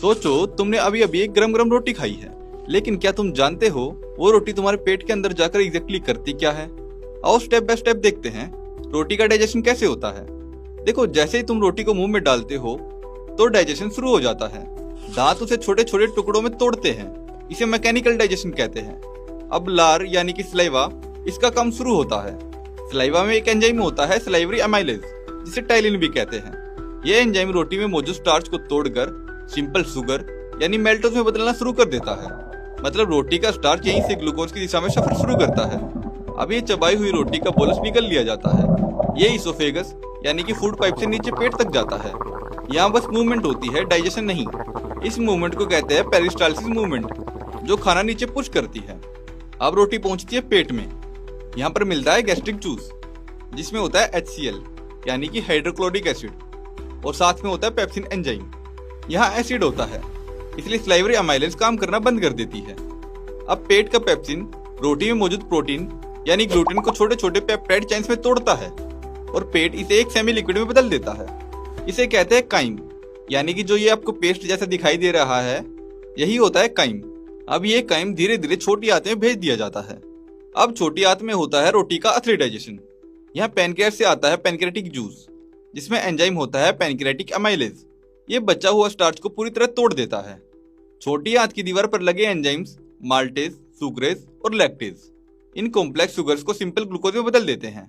सोचो तुमने अभी अभी एक गरम गरम रोटी खाई है, लेकिन क्या तुम जानते हो वो रोटी तुम्हारे पेट के अंदर जाकर एग्जैक्टली करती क्या है? आओ स्टेप बाय स्टेप देखते हैं रोटी का डाइजेशन कैसे होता है। देखो, जैसे ही तुम रोटी को मुंह में डालते हो तो डाइजेशन शुरू हो जाता है। दांत उसे छोटे छोटे टुकड़ों में तोड़ते हैं, इसे मैकेनिकल डाइजेशन कहते हैं। अब लार यानी कि सलाइवा, इसका काम शुरू होता है। सलाइवा में एक एंजाइम होता है सलाइवरी अमाइलेज, जिसे टाइलिन भी कहते हैं। यह एंजाइम रोटी में मौजूद स्टार्च को तोड़कर सिंपल शुगर यानी मेल्टोज में बदलना शुरू कर देता है। मतलब रोटी का स्टार्च यहीं से ग्लूकोज की दिशा में सफर शुरू करता है। अब ये चबाई हुई रोटी का बोलस निकल लिया जाता है। ये इसोफेगस यानी कि फूड पाइप से नीचे पेट तक जाता है। यहाँ बस मूवमेंट होती है, डाइजेशन नहीं। इस मूवमेंट को कहते हैं पेरिस्टाल्सिस मूवमेंट, जो खाना नीचे पुश करती है। अब रोटी पहुंचती है पेट में। यहाँ पर मिलता है गैस्ट्रिक जूस, जिसमें होता है HCl यानी कि हाइड्रोक्लोरिक एसिड, और साथ में होता है पेप्सिन एंजाइम। यहाँ एसिड होता है, इसलिए सलाइवरी अमाइलेज काम करना बंद कर देती है। अब पेट का पेप्सिन रोटी में मौजूद प्रोटीन यानी ग्लूटेन को छोटे छोटे पेप्टाइड चेन्स में तोड़ता है और पेट इसे एक सेमी लिक्विड में बदल देता है। इसे कहते हैं काइम, यानी कि जो ये आपको पेस्ट जैसा दिखाई दे रहा है, यही होता है काइम। अब ये काइम धीरे धीरे छोटी आंत में भेज दिया जाता है। अब छोटी आंत में होता है रोटी का असली डाइजेशन। यहाँ पैनक्रियास से आता है पैनक्रियाटिक जूस, जिसमें एंजाइम होता है पैनक्रियाटिक अमाइलेज। ये बचा हुआ स्टार्च को पूरी तरह तोड़ देता है। छोटी आंत की दीवार पर लगे एंजाइम्स माल्टेज, सुक्रेज और लैक्टेज इन कॉम्प्लेक्स शुगर्स को सिंपल ग्लूकोज में बदल देते हैं।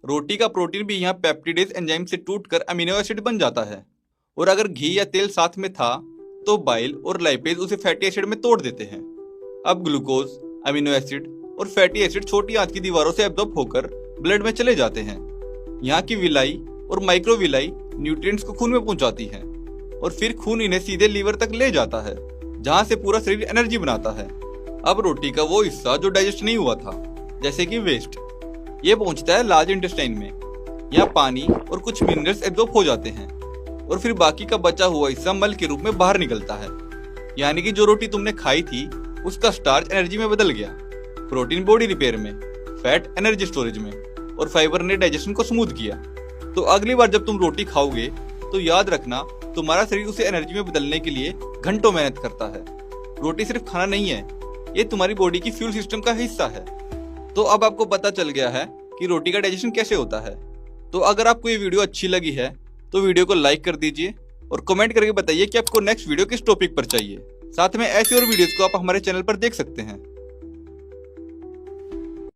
रोटी का प्रोटीन भी यहाँ पेप्टिडेज एंजाइम से टूटकर अमीनो एसिड बन जाता है। और अगर घी या तेल साथ में था तो बाइल और लाइपेज उसे फैटी एसिड में तोड़ देते हैं। अब ग्लूकोज, अमीनो एसिड और फैटी एसिड छोटी आंत की दीवारों से एब्जॉर्ब होकर ब्लड में चले जाते हैं। यहाँ की विलाई और माइक्रोविलाई न्यूट्रिएंट्स को खून में पहुंचाती है और फिर खून इन्हें सीधे लीवर तक ले जाता है, जहाँ से पूरा शरीर एनर्जी बनाता है। अब रोटी का वो हिस्सा जो डाइजेस्ट नहीं हुआ था, जैसे कि वेस्ट, ये पहुंचता है लार्ज इंटेस्टाइन में। यहाँ पानी और कुछ मिनरल्स एब्जॉर्ब हो जाते हैं और फिर बाकी का बचा हुआ हिस्सा मल के रूप में बाहर निकलता है। यानी कि जो रोटी तुमने खाई थी उसका स्टार्च एनर्जी में बदल गया, प्रोटीन बॉडी रिपेयर में, फैट एनर्जी स्टोरेज में, और फाइबर ने डाइजेशन को स्मूथ किया। तो अगली बार जब तुम रोटी खाओगे तो याद रखना, तुम्हारा शरीर उसे एनर्जी में बदलने के लिए घंटों मेहनत करता है। रोटी सिर्फ खाना नहीं है, ये तुम्हारी बॉडी की फ्यूल सिस्टम का हिस्सा है। तो अब आपको पता चल गया है कि रोटी का डाइजेशन कैसे होता है। तो अगर आपको ये वीडियो अच्छी लगी है तो वीडियो को लाइक कर दीजिए और कमेंट करके बताइए कि आपको नेक्स्ट वीडियो किस टॉपिक पर चाहिए। साथ में ऐसी और वीडियोस को आप हमारे चैनल पर देख सकते हैं।